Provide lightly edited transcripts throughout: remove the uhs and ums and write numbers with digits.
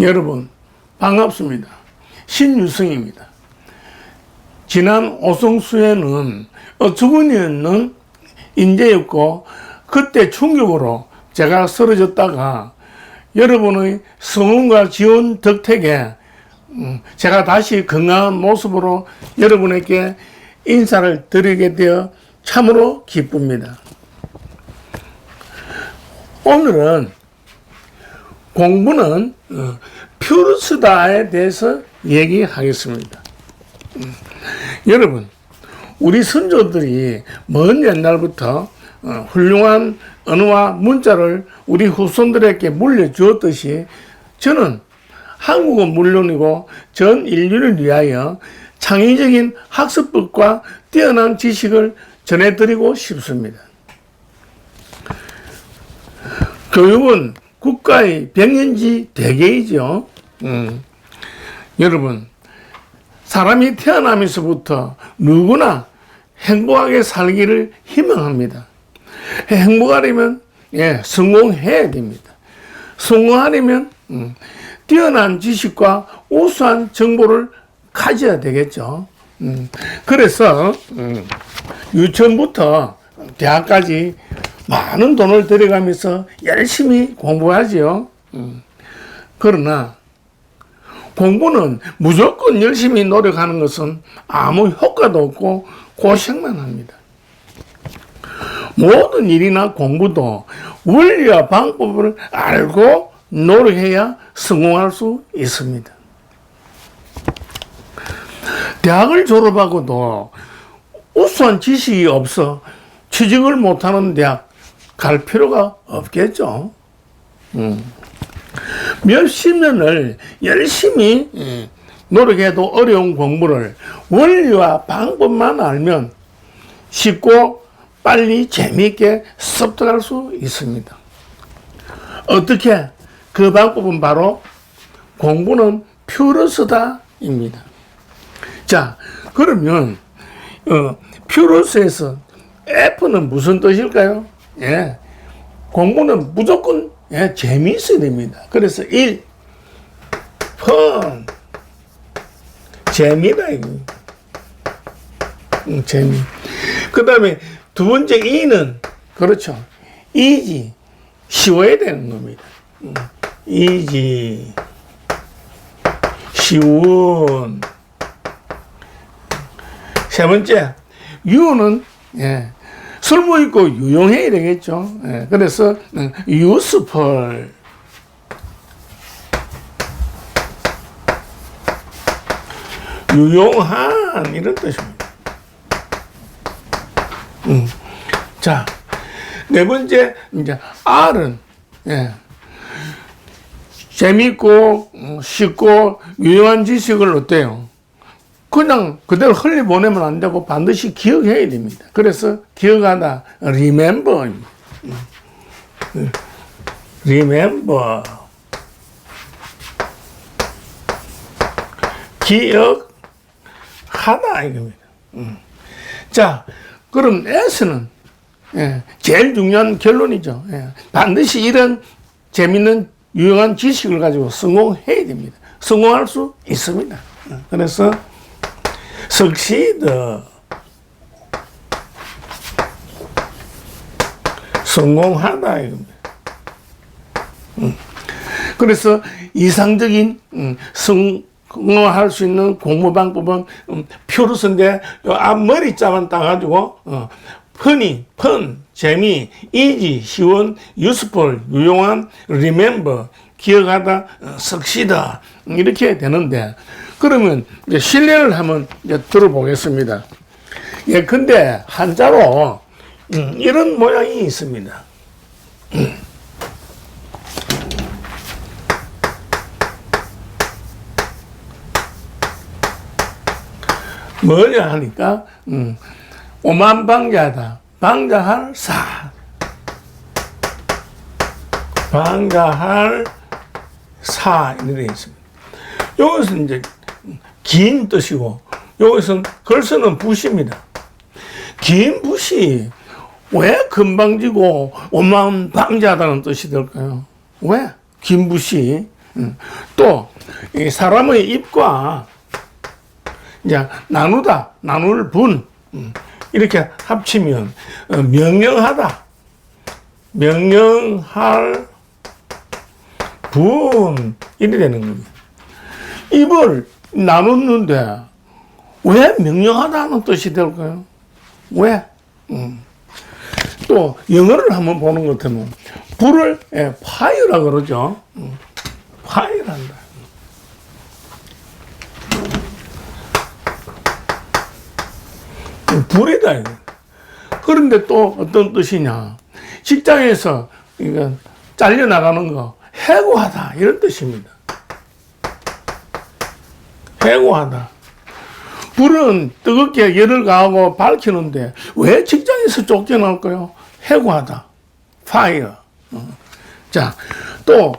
여러분 반갑습니다. 신유승입니다. 지난 오성수에는 어처구니없는 인재였고 그때 충격으로 제가 쓰러졌다가 여러분의 성원과 지원 덕택에 제가 다시 건강한 모습으로 여러분에게 인사를 드리게 되어 참으로 기쁩니다. 오늘은 공부는 퓨르스다에 대해서 얘기하겠습니다. 여러분, 우리 선조들이 먼 옛날부터 훌륭한 언어와 문자를 우리 후손들에게 물려주었듯이 저는 한국은 물론이고 전 인류를 위하여 창의적인 학습법과 뛰어난 지식을 전해드리고 싶습니다. 교육은 국가의 병연지 대계이죠. 여러분, 사람이 태어나면서부터 누구나 행복하게 살기를 희망합니다. 행복하려면 성공해야 됩니다. 성공하려면 뛰어난 지식과 우수한 정보를 가져야 되겠죠. 그래서 유치원부터 대학까지 많은 돈을 들여가면서 열심히 공부하죠. 그러나 공부는 무조건 열심히 노력하는 것은 아무 효과도 없고 고생만 합니다. 모든 일이나 공부도 원리와 방법을 알고 노력해야 성공할 수 있습니다. 대학을 졸업하고도 우수한 지식이 없어 취직을 못하는 대학 갈 필요가 없겠죠. 몇십 년을 열심히 노력해도 어려운 공부를 원리와 방법만 알면 쉽고 빨리 재미있게 습득할 수 있습니다. 어떻게? 그 방법은 바로 공부는 퓨러스다입니다. 자, 그러면 퓨러스에서 F는 무슨 뜻일까요? 공부는 무조건 재미있어야 됩니다. 그래서 1. 펀. 재미다, 이거. 재미. 그 다음에 두 번째 2는, 그렇죠. easy. 쉬워야 되는 겁니다. easy. 쉬운. 세 번째, U는, 쓸모있고 유용해야 되겠죠. 그래서 useful. 유용한 이런 뜻입니다. 자, 네 번째 이제 R은 재밌고 쉽고 유용한 지식을 어때요? 그냥 그대로 흘려보내면 안 되고 반드시 기억해야 됩니다. 그래서 기억하다, remember. remember. 기억하다, 이겁니다. 자, 그럼 S는, 제일 중요한 결론이죠. 반드시 이런 재밌는 유용한 지식을 가지고 성공해야 됩니다. 성공할 수 있습니다. 그래서 succeed. 성공하다 이겁니다. 그래서 이상적인 성공할 수 있는 공부 방법은 퓨르스인데 앞머리자만 따가지고 펀, 재미, easy, 쉬운, useful, 유용한, remember, 기억하다, succeed 이렇게 되는데 그러면 이제 실례를 한번 이제 들어보겠습니다. 근데 한자로 이런 모양이 있습니다. 뭐냐 하니까 오만방자다. 방자할 사. 방자할 사 이렇게 있습니다. 여기서 이제 긴 뜻이고 여기서는 글쓰는 붓입니다. 긴 붓이 왜 금방지고 오만방자하다는 뜻이 될까요? 왜? 긴 붓이 또 이 사람의 입과 이제 나누다, 나눌 분 이렇게 합치면 명령하다, 명령할 분 이렇게 되는 겁니다. 입을 나눴는데 왜 명령하다는 뜻이 될까요? 왜? 또 영어를 한번 보는 것 같으면 불을 파이어라 그러죠. 파이어란다. 불이다 이거. 그런데 또 어떤 뜻이냐? 직장에서 이거 잘려 나가는 거 해고하다 이런 뜻입니다. 해고하다. 불은 뜨겁게 열을 가하고 밝히는데 왜 직장에서 쫓겨날까요? 해고하다. fire. 자, 또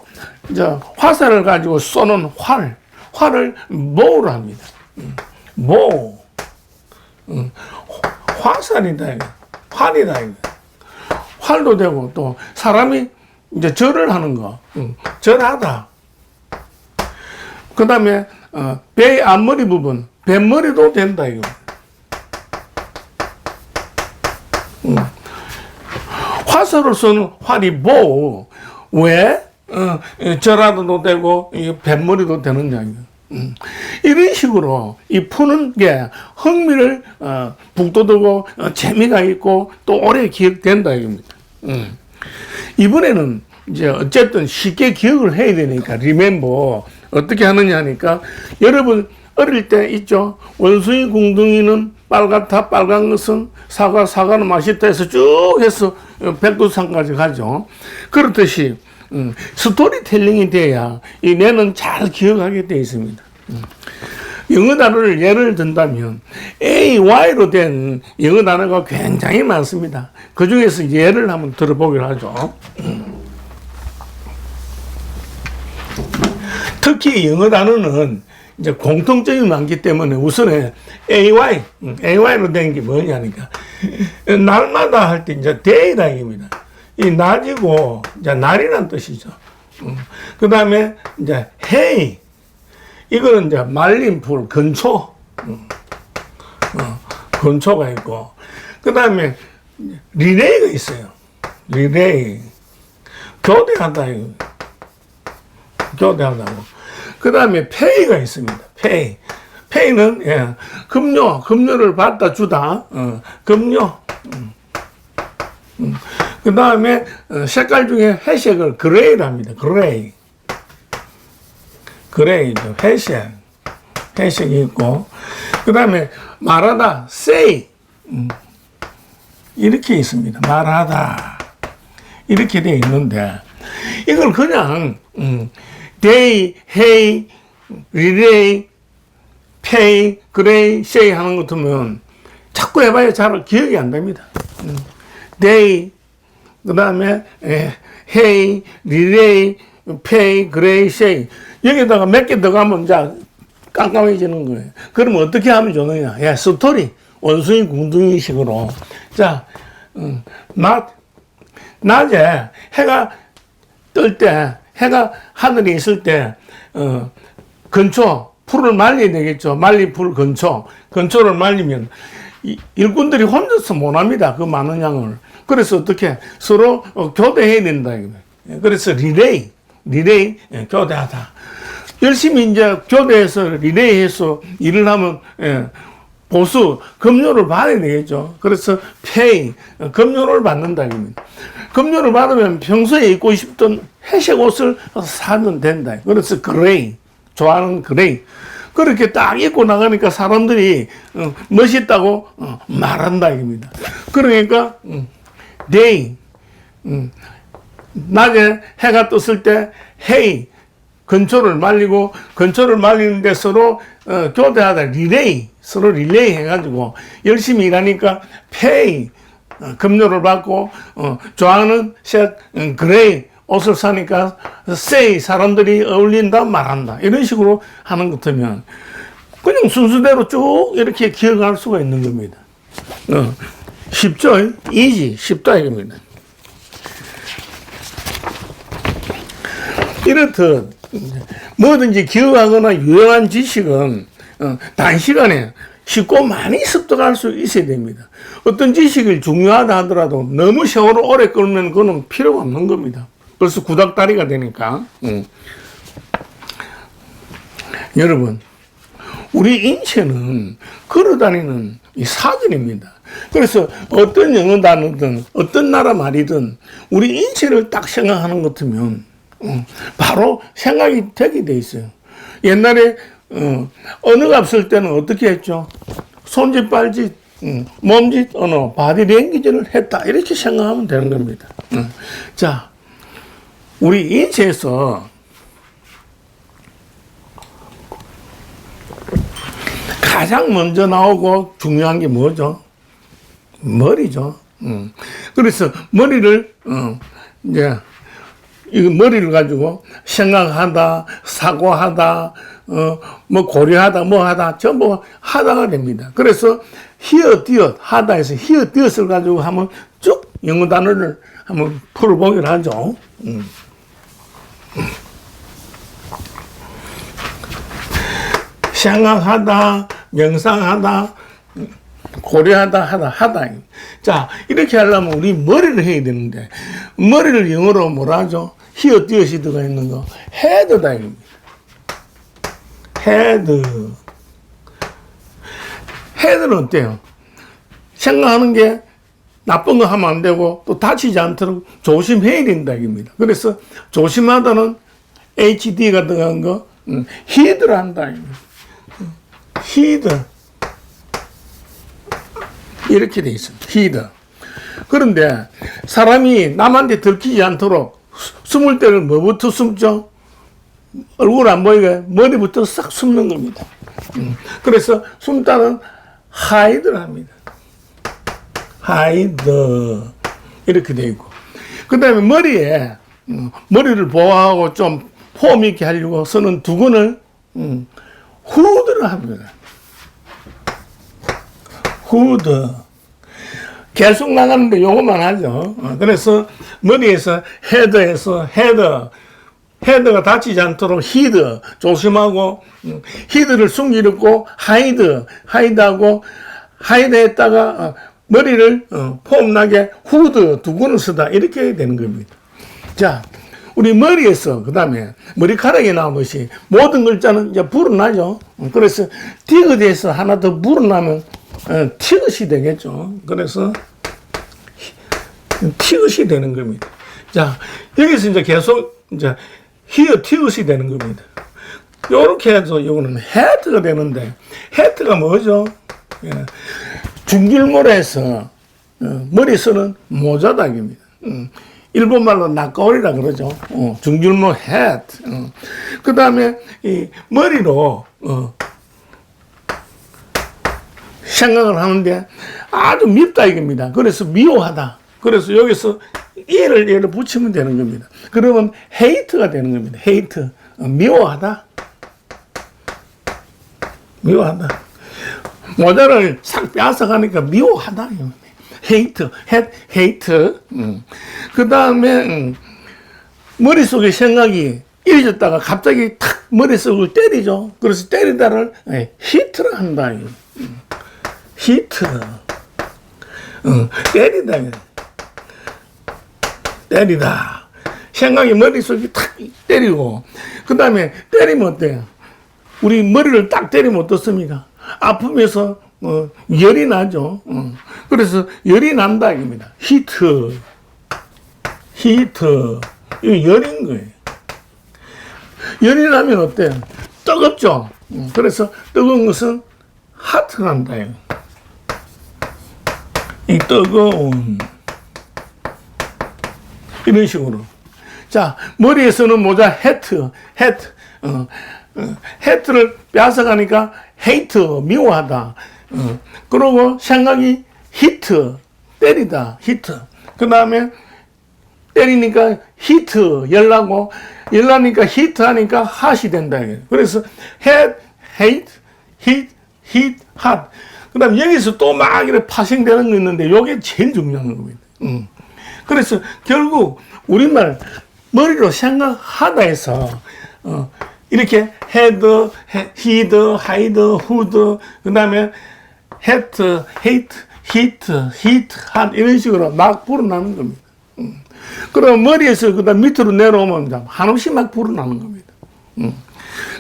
이제 화살을 가지고 쏘는 활을 bow로 합니다. bow. 화살이다 이거. 활이다 이거. 활도 되고 또 사람이 이제 절을 하는 거, 절하다. 그 다음에 배 앞머리 부분, 뱃머리도 된다 이거. 화살을 쏘는 활이 보. 왜 절하도 되고 뱃머리도 되느냐 이거. 이런 식으로 이 푸는 게 흥미를 북돋우고 재미가 있고 또 오래 기억된다 이겁니다. 이번에는 이제 어쨌든 쉽게 기억을 해야 되니까 리멤버 어떻게 하느냐 하니까 여러분 어릴 때 있죠. 원숭이 궁둥이는 빨갛다, 빨간 것은 사과, 사과는 맛있다 해서 쭉 해서 백두산까지 가죠. 그렇듯이 스토리텔링이 돼야 이 뇌는 잘 기억하게 되어 있습니다. 영어 단어를 예를 든다면 AY로 된 영어 단어가 굉장히 많습니다. 그 중에서 예를 한번 들어보기로 하죠. 특히 영어 단어는 이제 공통점이 많기 때문에 우선에 AY로 된 게 뭐냐니까 날마다 할 때 이제 day다 이겁니다. 이 낮이고 이제 날이란 뜻이죠. 그 다음에 이제 hey 이거는 이제 말린 불 근초 근초가 있고 그 다음에 리레이가 있어요. 리레이 교대하다 이거 교대하다고. 그 다음에 페이가 있습니다. 페이는 급료를 받다 주다. 급료. 그 다음에 색깔 중에 회색을 그레이를 합니다. 그레이죠. 회색이 있고 그 다음에 말하다 say 이렇게 있습니다. 말하다 이렇게 되어 있는데 이걸 그냥 they, hey, relay, pay, gray, say 하는 것 같으면 자꾸 해봐야 잘 기억이 안 됩니다. they, 그 다음에 hey, relay, pay, gray, say 여기다가 몇 개 더 가면 이제 깜깜해지는 거예요. 그러면 어떻게 하면 좋느냐? 야, 스토리, 원숭이 궁둥이 식으로. 자, 낮에 해가 뜰 때, 해가 하늘에 있을 때, 근초, 풀을 말려야 되겠죠. 말린 풀 근초를 말리면 일꾼들이 혼자서 못 합니다. 그 많은 양을. 그래서 어떻게 서로 교대해야 된다. 그래서 리레이, 교대하다. 열심히 이제 교대해서 리레이해서 일을 하면, 보수, 급료를 받아야 되겠죠. 그래서 페이, 급료를 받는다. 급료를 받으면 평소에 입고 싶던 회색 옷을 사면 된다. 그래서 그레이, 좋아하는 그레이. 그렇게 딱 입고 나가니까 사람들이 멋있다고 말한다. 이겁니다. 그러니까, day, 낮에 해가 떴을 때, hey, 근초를 말리고, 근초를 말리는데 서로 교대하다, 리레이, 서로 리레이 해가지고 열심히 일하니까 pay, 급료를 받고, 좋아하는 색, 그레이, 옷을 사니까 say, 사람들이 어울린다, 말한다. 이런 식으로 하는 것 같으면 그냥 순서대로 쭉 이렇게 기억할 수가 있는 겁니다. 쉽죠? easy, 쉽다 이겁니다. 이렇듯 뭐든지 기억하거나 유용한 지식은 단시간에 쉽고 많이 습득할 수 있어야 됩니다. 어떤 지식이 중요하다 하더라도 너무 세월을 오래 끌면 그건 필요가 없는 겁니다. 벌써 구닥다리가 되니까. 여러분, 우리 인체는 걸어다니는 이 사전입니다. 그래서 어떤 영어 단어든 어떤 나라 말이든 우리 인체를 딱 생각하는 것 같으면 바로 생각이 되게 돼 있어요. 옛날에 언어가 없을 때는 어떻게 했죠? 손짓, 발짓, 몸짓, 언어, 바디 랭귀지를 했다. 이렇게 생각하면 되는 겁니다. 자, 우리 인체에서 가장 먼저 나오고 중요한 게 뭐죠? 머리죠. 그래서 머리를 이제 이 머리를 가지고 생각하다, 사고하다, 뭐 고려하다, 뭐 하다 전부 하다가 됩니다. 그래서 히어 디엇 하다에서 히어 디엇을 가지고 한번 쭉 영어 단어를 한번 풀어보기로 하죠. 생각하다, 명상하다, 고려하다, 하다. 자, 이렇게 하려면 우리 머리를 해야 되는데, 머리를 영어로 뭐라 하죠? 히어 디엇이 들어가 있는 거. 헤드다, 이겁니다. 헤드. 헤드는 어때요? 생각하는 게 나쁜 거 하면 안 되고, 또 다치지 않도록 조심해야 된다, 이겁니다. 그래서 조심하다는 HD가 들어간 거, 히드를 한다, 이겁니다. 히드. 이렇게 돼 있어요. 히드. 그런데 사람이 남한테 들키지 않도록 숨을 때는 뭐부터 숨죠? 얼굴 안 보이게 머리부터 싹 숨는 겁니다. 그래서 숨다는 하이드를 합니다. 하이드. 이렇게 돼 있고. 그 다음에 머리에, 머리를 보호하고 좀 폼 있게 하려고 쓰는 두건을, 후드를 합니다. 후드. 계속 나가는데 요것만 하죠. 그래서 머리에서 헤드가 다치지 않도록 히드 조심하고, 히드를 숨기려고 하이드하고, 하이드 했다가 머리를 폼나게 후드 두건을 쓰다. 이렇게 되는 겁니다. 자, 우리 머리에서 그 다음에 머리카락이 나오듯이 모든 글자는 이제 불어나죠. 그래서 디귿에서 하나 더 불어나면 티귿이 되겠죠. 그래서 티귿이 되는 겁니다. 자, 여기서 이제 계속 이제 히어 티귿이 되는 겁니다. 요렇게 해서 요거는 헤트가 되는데, 헤트가 뭐죠? 중줄모래에서 머리 쓰는 모자다 입니다. 일본말로 낙가오리라 그러죠. 중줄모 헤트. 그 다음에 이 머리로 생각을 하는데 아주 밉다 이겁니다. 그래서 미워하다. 그래서 여기서 얘를 붙이면 되는 겁니다. 그러면 헤이트가 되는 겁니다. 헤이트. 미워하다. 모자를 싹 빼앗아가니까 미워하다. 헤이트. 그 다음에 머릿속에 생각이 잊었다가 갑자기 탁 머릿속을 때리죠. 그래서 때리다를 히트를 한다. 히트. 때리다. 생각이 머릿속에 탁 때리고, 그 다음에 때리면 어때요? 우리 머리를 딱 때리면 어떻습니까? 아프면서 열이 나죠. 그래서 열이 난다 이겁니다. 히트. 이거 열인 거예요. 열이 나면 어때요? 뜨겁죠. 그래서 뜨거운 것은 하트란다. 이 뜨거운. 이런 식으로. 자, 머리에 쓰는 모자 헤트를 빼앗아가니까 헤이트, 미워하다. 그러고 생각이 히트, 때리다, 히트. 그 다음에 때리니까 히트, 열나니까 히트 하니까 핫이 된다. 그래서 헤이트, 히트, 핫. 그 다음에 여기서 또 막 이렇게 파생되는 거 있는데, 요게 제일 중요한 겁니다. 그래서 결국 우리말 머리로 생각하다 해서, 이렇게 헤드, 히드, 하이드, 후드, 그 다음에 헤트, 헤이트, 히트, 한 이런 식으로 막 불어나는 겁니다. 그럼 머리에서 그 다음 밑으로 내려오면 한없이 막 불어나는 겁니다.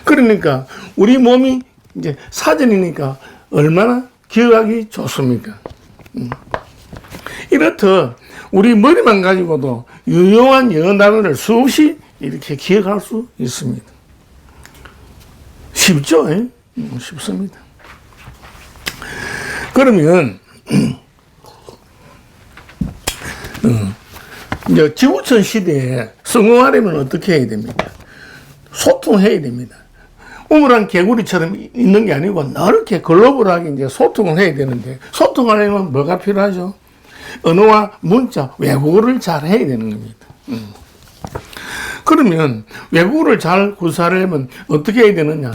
그러니까 우리 몸이 이제 사전이니까 얼마나 기억하기 좋습니까? 이렇듯 우리 머리만 가지고도 유용한 영어 단어를 수없이 이렇게 기억할 수 있습니다. 쉽죠? 쉽습니다. 그러면 이제 지구촌 시대에 성공하려면 어떻게 해야 됩니까? 소통해야 됩니다. 우물한 개구리처럼 있는 게 아니고 넓게 글로벌하게 이제 소통을 해야 되는데, 소통하려면 뭐가 필요하죠? 언어와 문자, 외국어를 잘 해야 되는 겁니다. 그러면 외국어를 잘 구사하려면 어떻게 해야 되느냐?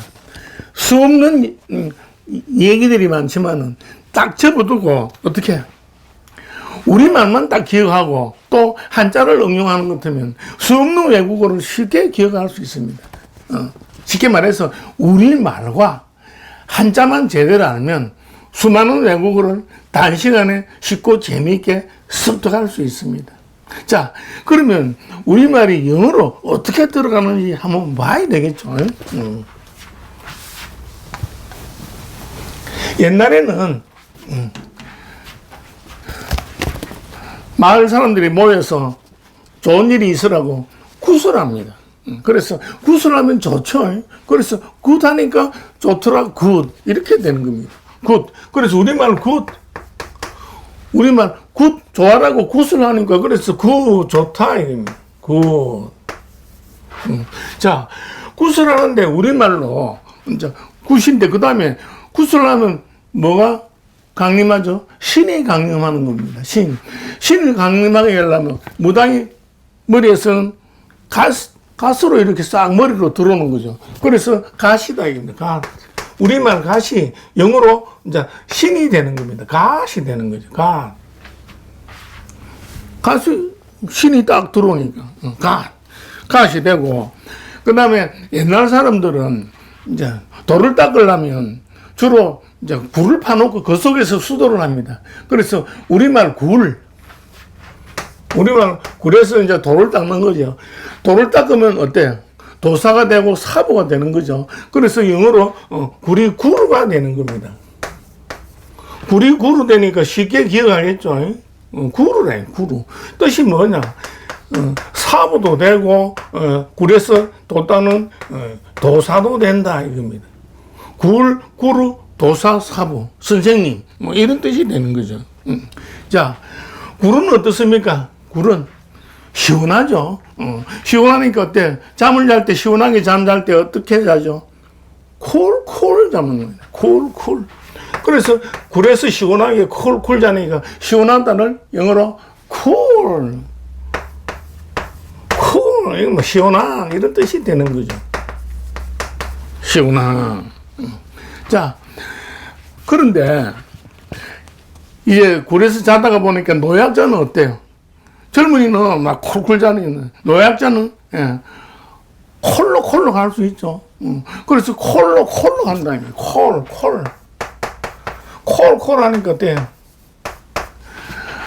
수없는 얘기들이 많지만은 딱 접어두고 어떻게 우리말만 딱 기억하고 또 한자를 응용하는 것 같으면 수없는 외국어를 쉽게 기억할 수 있습니다. 쉽게 말해서 우리말과 한자만 제대로 알면 수많은 외국어를 단시간에 쉽고 재미있게 습득할 수 있습니다. 자, 그러면 우리말이 영어로 어떻게 들어가는지 한번 봐야 되겠죠. 옛날에는 마을 사람들이 모여서 좋은 일이 있으라고 구슬합니다. 그래서 구슬하면 좋죠. 그래서 굿하니까 좋더라, 굿. 이렇게 되는 겁니다. 굿. 그래서 우리말 굿. 우리말 굿 좋아라고 굿을 하니까 그래서 굿 좋다 이겁니다. 굿. 자, 굿을 하는데 우리말로 이제 굿인데 그 다음에 굿을 하면 뭐가 강림하죠? 신이 강림하는 겁니다. 신을 강림하게 하려면 무당이 머리에서는 가스로 이렇게 싹 머리로 들어오는 거죠. 그래서 가시다 이겁니다. 가. 우리말 가시 영어로 이제 신이 되는 겁니다. 가시 되는 거죠. 가시 신이 딱 들어오니까 가시 되고, 그 다음에 옛날 사람들은 이제 돌을 닦으려면 주로 이제 굴을 파놓고 그 속에서 수도를 합니다. 그래서 우리말 굴에서 이제 돌을 닦는 거죠. 돌을 닦으면 어때요? 도사가 되고 사보가 되는 거죠. 그래서 영어로 굴이 구루가 되는 겁니다. 굴이 구루 되니까 쉽게 기억하겠죠. 구루래, 구루. 뜻이 뭐냐? 사보도 되고 굴에서 도 닦는 도사도 된다 이겁니다. 굴, 구루, 도사, 사보, 선생님 뭐 이런 뜻이 되는 거죠. 자, 굴은 어떻습니까? 굴은 시원하죠. 시원하니까 어때? 잠을 잘 때 시원하게 잠잘 때 어떻게 자죠? 콜 자는 겁니다. 콜. 그래서 굴에서 시원하게 콜 자니까 시원하다는 영어로 쿨. 이거 뭐 시원한 이런 뜻이 되는 거죠. 시원한. 자, 그런데 이제 굴에서 자다가 보니까 노약자는 어때요? 젊은이는 막 콜콜 자는, 노약자는 콜로 갈 수 있죠. 그래서 콜로 간다. 콜 하니까 어때요?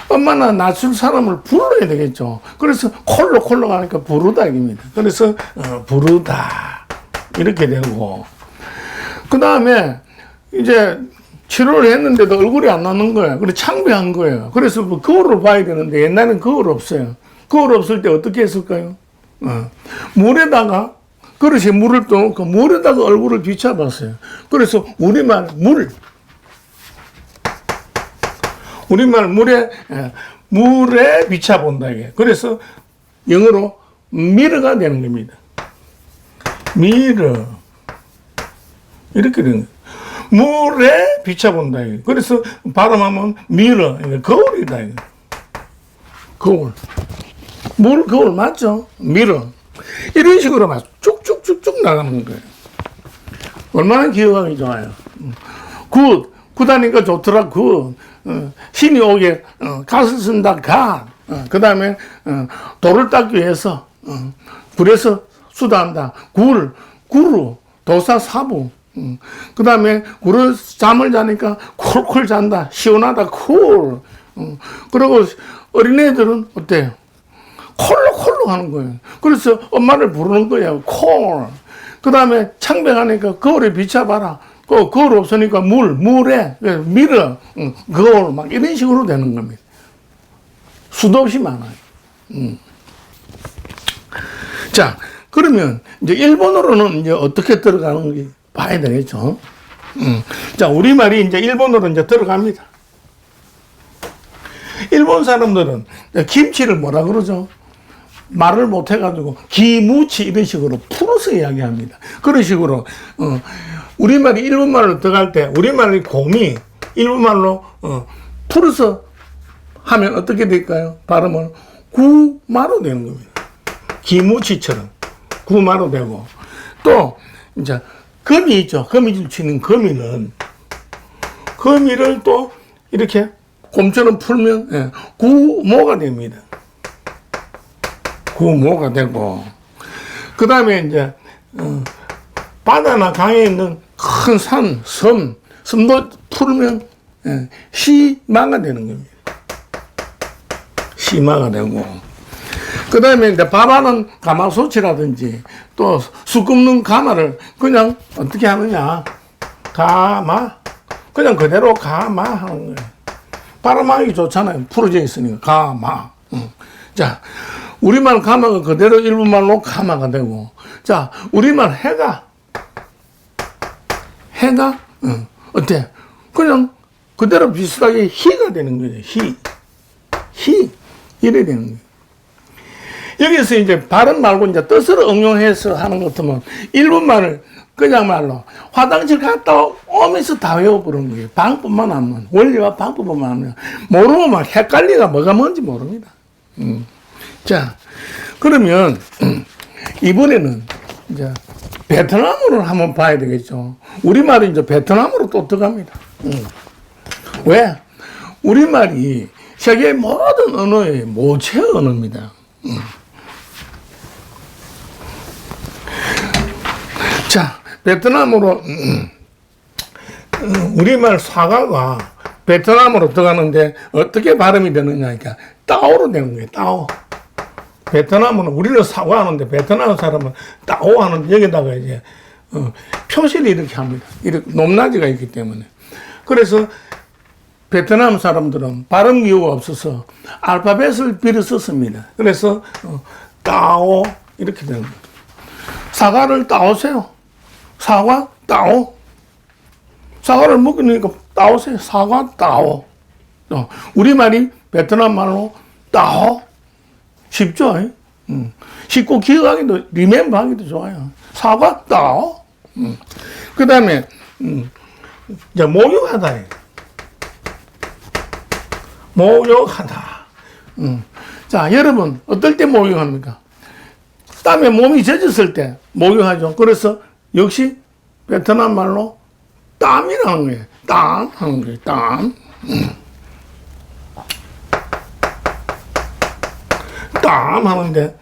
엄마나 낮출 사람을 불러야 되겠죠. 그래서 콜로 가니까 부르다 이겁니다. 그래서 부르다 이렇게 되고, 그 다음에 이제 치료를 했는데도 얼굴이 안 나는 거예요. 그래 창피한 거예요. 그래서 뭐 거울을 봐야 되는데 옛날에는 거울 없어요. 거울 없을 때 어떻게 했을까요? 물에다가 그릇에 물을 떠놓고 물에다가 얼굴을 비춰봤어요. 그래서 우리말 물에 비춰본다 이게. 그래서 영어로 미러가 되는 겁니다. 미러 이렇게 되는 거예요. 물에 비춰본다 이게. 그래서 발음하면 미러, 거울이다 이게. 거울. 거울 맞죠? 미러. 이런 식으로 막 쭉쭉쭉쭉 나가는 거예요. 얼마나 기억하기 좋아요. 굿하니까 좋더라, 굿. 신이 오게 갓을 쓴다, 갓. 그 다음에 돌을 닦기 위해서 굴에서 수다한다. 구루, 도사, 사부. 그 다음에 굴을 잠을 자니까 쿨쿨 잔다. 시원하다, 쿨. 그리고 어린애들은 어때요? 콜록 하는 거예요. 그래서 엄마를 부르는 거예요. 콜. 그 다음에 창백하니까 거울에 비춰봐라. 거울 없으니까 물에 밀어. 거울 막 이런 식으로 되는 겁니다. 수도 없이 많아요. 자, 그러면 이제 일본어로는 이제 어떻게 들어가는지 봐야 되겠죠. 자, 우리말이 이제 일본어로 이제 들어갑니다. 일본 사람들은 김치를 뭐라 그러죠? 말을 못 해가지고 기무치 이런 식으로 풀어서 이야기합니다. 그런 식으로 우리말이 일본말로 들어갈 때 우리말이 곰이 일본말로 풀어서 하면 어떻게 될까요? 발음은 구마로 되는 겁니다. 기무치처럼 구마로 되고 또 이제 거미 있죠. 거미줄 치는 거미는 거미를 또 이렇게 곰처럼 풀면 구모가 됩니다. 구모가 되고 그 다음에 이제 바다나 강에 있는 큰 산, 섬도 풀면 시마가 되는 겁니다. 시마가 되고 그 다음에 이제 밥하는 가마솥이라든지 또 수 굽는 가마를 그냥 어떻게 하느냐 가마 그냥 그대로 가마 하는 거예요. 발음하기 좋잖아요. 풀어져 있으니까 가마. 자, 우리말 가마가 그대로 일본말로 가마가 되고 자, 우리말 해가 어때? 그냥 그대로 비슷하게 희가 되는 거예요. 희 이래 되는 거예요. 여기서 이제 발음 말고 이제 뜻을 응용해서 하는 것 같으면 일본말을 그냥 말로 화장실 갔다 오면서 다 외워버리는 거예요. 방법만 하면 원리와 방법만 하면 모르면 막 헷갈리가 뭐가 뭔지 모릅니다. 자, 그러면 이번에는 이제 베트남어를 한번 봐야 되겠죠. 우리말이 이제 베트남어로 또 들어갑니다. 왜? 우리말이 세계 모든 언어의 모체 언어입니다. 자, 베트남어로 우리말 사과가 베트남어로 들어가는데 어떻게 발음이 되느냐니까 따오로 되는 거예요. 따오. 베트남어는 우리는 사과하는데 베트남 사람은 따오 하는데 여기다가 이제 표시를 이렇게 합니다. 이렇게 높낮이가 있기 때문에. 그래서 베트남 사람들은 발음 기호가 없어서 알파벳을 빌어 썼습니다. 그래서 따오 이렇게 되는 거예요. 사과를 따오세요. 사과 따오. 사과를 먹으니까 따오세요. 사과 따오. 우리말이 베트남 말로 따오. 쉽죠? 쉽고 기억하기도, 리멤버 하기도 좋아요. 사과 따오. 그 다음에, 이제 목욕하다. 목욕하다. 자, 여러분, 어떨 때 목욕합니까? 땀에 몸이 젖었을 때 목욕하죠. 그래서 역시 베트남 말로 땀이라는 거예요. 땀 하는 거예요. 땀. 땀 하는데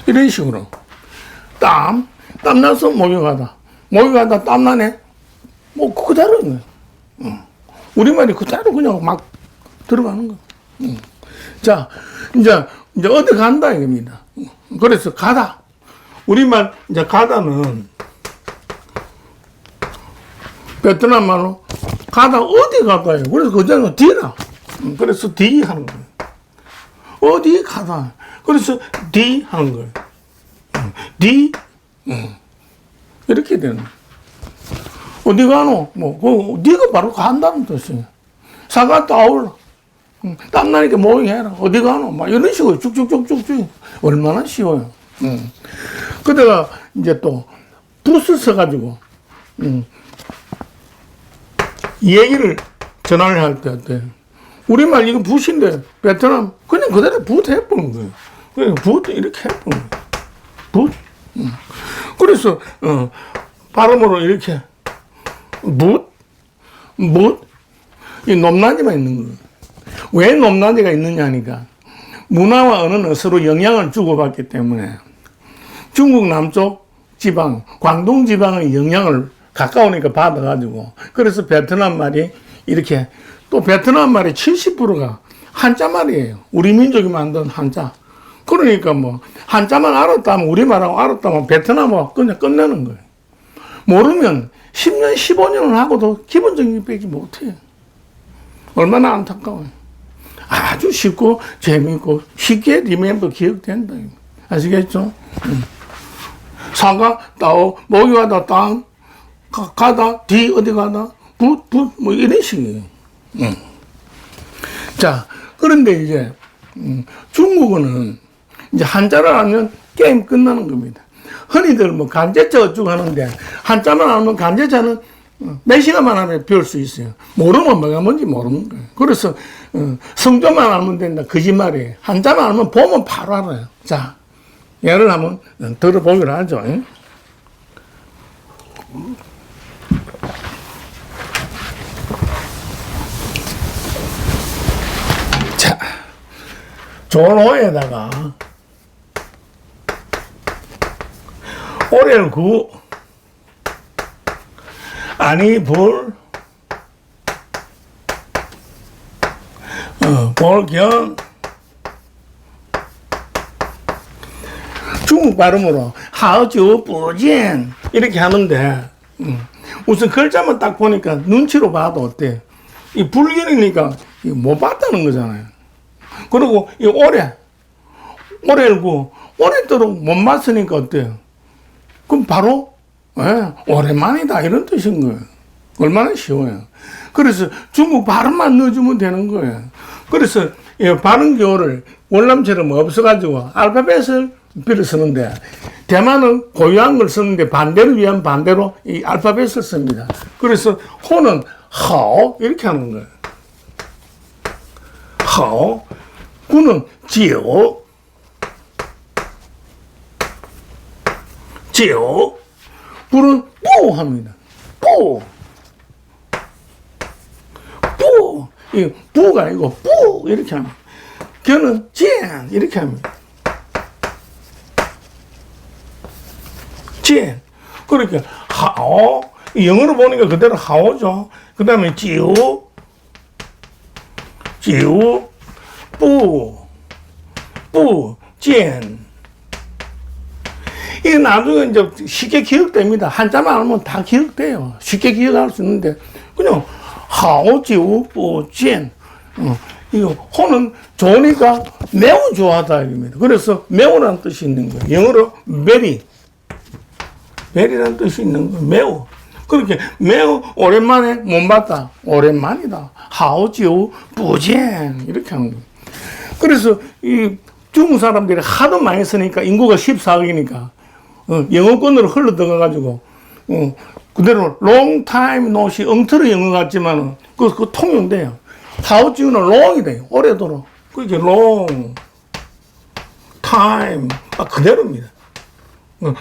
이런 식으로 땀나서 목욕하다 땀나네. 뭐 그대로인 거예요. 우리말이 그대로 그냥 막 들어가는 거. 자, 이제 어디 간다 이겁니다. 그래서 가다. 우리말 이제 가다는 베트남 말로 가다 어디 가다예요. 그래서 그전에 뒤라. 그래서 뒤 하는 거예요. 어디 가다. 그래서 뒤 하는 거예요. 뒤. 이렇게 되는 거예요. 어디 가노? 네가 바로 간다는 뜻이에요. 사과 따올라. 땀나니까 모욕해라. 어디 가노? 막 이런 식으로 쭉쭉쭉쭉쭉. 얼마나 쉬워요. 그때가 이제 또 붓을 써가지고, 얘기를 전화를 할 때 어때? 우리말 이거 붓인데, 베트남, 그냥 그대로 붓 해보는 거예요. 그냥 붓 이렇게 해보는 거예요. 붓. 그래서, 발음으로 이렇게, 붓, 이 높낮이만 있는 거예요. 왜 높낮이가 있느냐 하니까, 문화와 언어는 서로 영향을 주고받기 때문에 중국 남쪽 지방, 광동 지방의 영향을 가까우니까 받아가지고 그래서 베트남 말이 이렇게 또 베트남 말이 70%가 한자 말이에요. 우리 민족이 만든 한자. 그러니까 뭐 한자만 알았다면 우리말하고 알았다면 베트남어 그냥 끝내는 거예요. 모르면 10년, 15년을 하고도 기본적인 게 빼지 못해요. 얼마나 안타까워요. 아주 쉽고 재미있고 쉽게 리멤버 기억된다. 아시겠죠? 사가, 따오, 모기가다, 땅, 가다, 뒤, 어디 가다, 뭐 이런 식이에요. 자, 그런데 이제, 중국어는 이제 한자를 알면 게임 끝나는 겁니다. 흔히들 뭐 간제자 어쩌고 하는데, 한자만 알면 간제자는 몇 시간만 하면 배울 수 있어요. 모르면 뭐가 뭔지 모르는 거예요. 그래서, 성조만 알면 된다. 거짓말이에요. 한자만 알면 보면 바로 알아요. 자, 예를 한번 들어보기로 하죠. 자, 조로에다가 오렐 구 아니 불 볼견 중국 발음으로 하오주 뿌젠 이렇게 하는데 우선 글자만 딱 보니까 눈치로 봐도 어때요? 이 불견이니까 못 봤다는 거잖아요. 그리고 이 오렐구 오랫도록 못 봤으니까 어때요? 그럼 바로 오랜만이다 이런 뜻인 거예요. 얼마나 쉬워요. 그래서 중국 발음만 넣어주면 되는 거예요. 그래서 이 발음 교를 월남처럼 없어가지고 알파벳을 빌어 쓰는데 대만은 고유한 걸 쓰는데 반대를 위한 반대로 이 알파벳을 씁니다. 그래서 호는 하오 이렇게 하는 거예요. 하오. 구는 지오. 지오. 불은 뿌 합니다. 뿌. 뿌. 이 뿌가 아니고 뿌 이렇게 합니다. 겨는 젠 이렇게 합니다. 젠. 그러니까 하오. 영어로 보니까 그대로 하오죠. 그 다음에 지우. 지우. 뿌. 뿌. 젠. 이게 나중에 이제 쉽게 기억됩니다. 한자만 알면 다 기억돼요. 쉽게 기억할 수 있는데, 그냥, 하오지우, 뿌젠. 이거, 호는 좋으니까 매우 좋아하다, 이겁니다. 그래서 매우라는 뜻이 있는 거예요. 영어로 very. very라는 뜻이 있는 거예요. 매우. 그렇게 매우 오랜만에 못 봤다. 오랜만이다. 하오지우, 뿌젠. 이렇게 하는 거예요. 그래서 이 중국 사람들이 하도 많이 쓰니까 인구가 14억이니까 영어권으로 흘러 들어가가지고 그대로 long time no see 엉터리 영어 같지만은 그 통용돼요. 하우지우는 long이 돼요. 오래도록. 그게 long time 그대로입니다.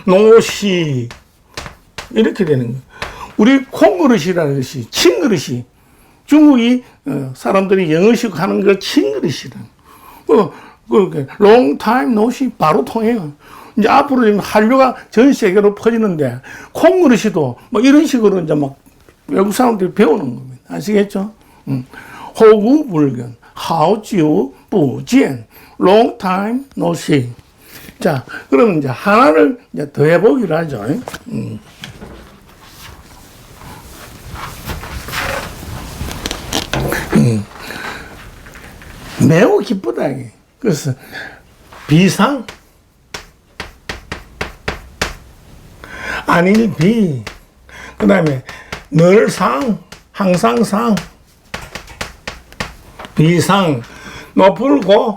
no see 이렇게 되는 거예요. 우리 콩그릇이라는 것이 친그릇이 중국이 사람들이 영어식 하는 걸 친그릇이라. 그렇게 long time no see 바로 통해요. 이제 앞으로 지금 한류가 전 세계로 퍼지는데 콩그릇이도 뭐 이런 식으로 이제 막 외국 사람들이 배우는 겁니다. 아시겠죠? 호구불견, 하오지우, 뿌젠, long time no see. 자, 그러면 이제 하나를 이제 더 해보기로 하죠. 매우 기쁘다. 이게. 그래서 비상, 안일비, 그 다음에 늘상, 항상상, 비상, 높을 고,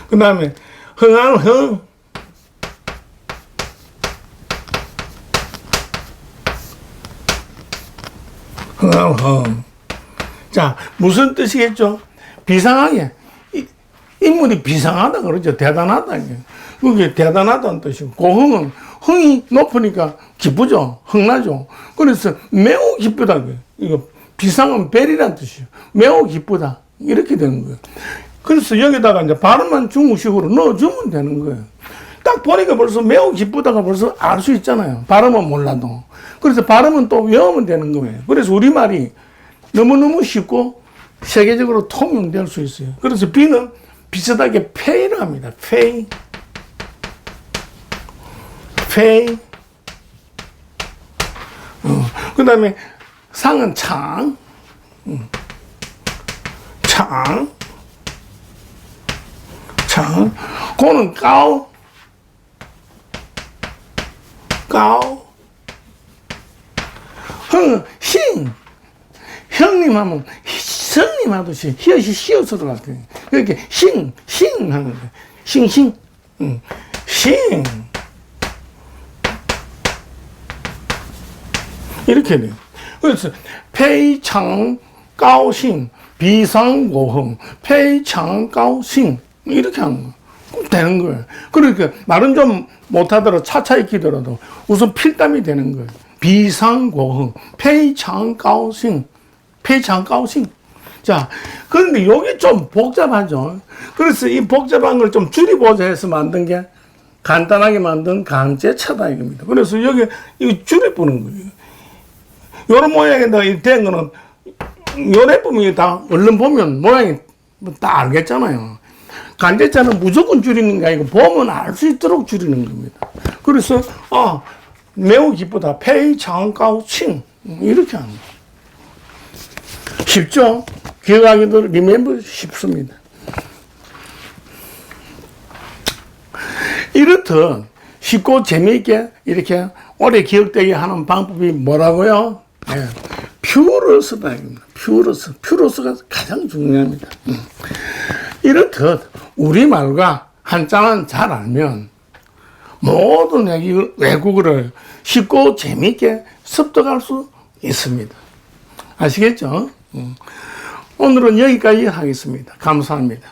그 다음에 흥한 흥, 흥한 흥. 자, 무슨 뜻이겠죠? 비상하게. 인물이 비상하다 그러죠. 대단하다. 그게 대단하다는 뜻이고, 고흥은 흥이 높으니까 기쁘죠. 흥나죠. 그래서 매우 기쁘다. 이거 비상은 벨이라는 뜻이에요. 매우 기쁘다. 이렇게 되는 거예요. 그래서 여기다가 이제 발음만 중국식으로 넣어주면 되는 거예요. 딱 보니까 벌써 매우 기쁘다가 벌써 알 수 있잖아요. 발음은 몰라도. 그래서 발음은 또 외우면 되는 거예요. 그래서 우리말이 너무너무 쉽고 세계적으로 통용될 수 있어요. 그래서 B는 비슷하게 페이를 합니다. 페이. 페이. 그 다음에 상은 창. 창. 창. 고는 까오. 까오. 흥은 싱. 형님 하면 성님 하듯이 히읗이 시옷으로 들어갈 거예요. 이렇게 싱 하는 거예요. 싱. 싱. 이렇게 돼요. 그래서 페이창 까오싱 비상고흥 페이창 까오싱 이렇게 하는 거예요. 꼭 되는 거예요. 그러니까 말은 좀 못하더라도 차차 익히더라도 우선 필담이 되는 거예요. 비상고흥 페이창 까오싱 페이창 까오싱. 자, 그런데 여기 좀 복잡하죠. 그래서 이 복잡한 걸 좀 줄이보자 해서 만든 게 간단하게 만든 강제차다 이겁니다. 그래서 여기 이거 줄여보는 거예요. 요런 모양에다가 된 거는 요래 보면 다 얼른 보면 모양이 다 알겠잖아요. 간제차는 무조건 줄이는 게 아니고 보면 알 수 있도록 줄이는 겁니다. 그래서 매우 기쁘다. 페이창까오칭 이렇게 하는 거예요. 쉽죠? 기억하기도 리멤버 쉽습니다. 이렇듯 쉽고 재미있게 이렇게 오래 기억되게 하는 방법이 뭐라고요? 네. 퓨러스다. 퓨러스가 가장 중요합니다. 이렇듯 우리말과 한자만 잘 알면 모든 외국어를 쉽고 재미있게 습득할 수 있습니다. 아시겠죠? 오늘은 여기까지 하겠습니다. 감사합니다.